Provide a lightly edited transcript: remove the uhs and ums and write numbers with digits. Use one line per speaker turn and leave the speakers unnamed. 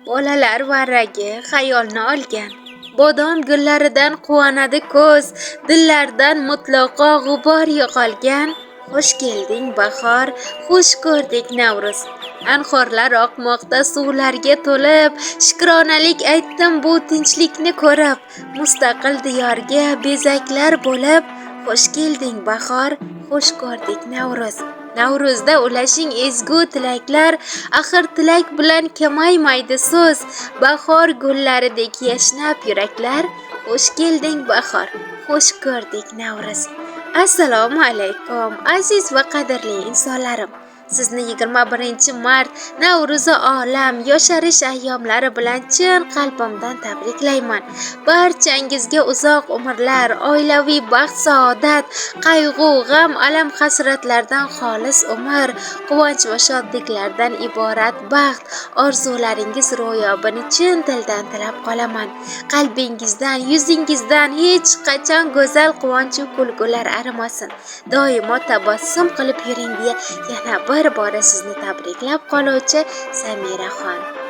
Bolalar varragi xayolni olgan. Bodom gullaridan quvonadi ko'z, dillardan mutlaqo g'ubor yo'qolgan. Xush kelding bahor, xush ko'rdik Navruz. Anhorlar oqmoqda suvlarga to'lib, shukronalik aytdim bu tinchlikni ko'rib. Mustaqil diyorga bezaklar bo'lib, xush kelding bahor, xush ko'rdik Navruz. Navruzda ulashing ezgu tilaklar, axir tilak bilan kamaymaydi so'z. Bahor gullaridek yashnab yuraklar, xush kelding bahor, xush ko'rdik Navruz. Assalomu alaykum aziz va qadrli insonlarim. Sizni 21-mart Navro'zi olam yosharish ayyomlari bilan chin qalbimdan tabriklayman. Barchangizga uzoq umrlar, oilaviy baxt, saodat, qayg'u, g'am, alam, hasratlardan xolis umr, quvonch va shodliklardan iborat baxt, orzularingiz ro'yobini chin dildan tilab qolaman. Qalbingizdan, yuzingizdan hech qachon go'zal quvonch va kulgular arimasin. Doimo tabassum qilib yuring deya yana bir bora sizni tabriklab qoluvchi Samiraxon.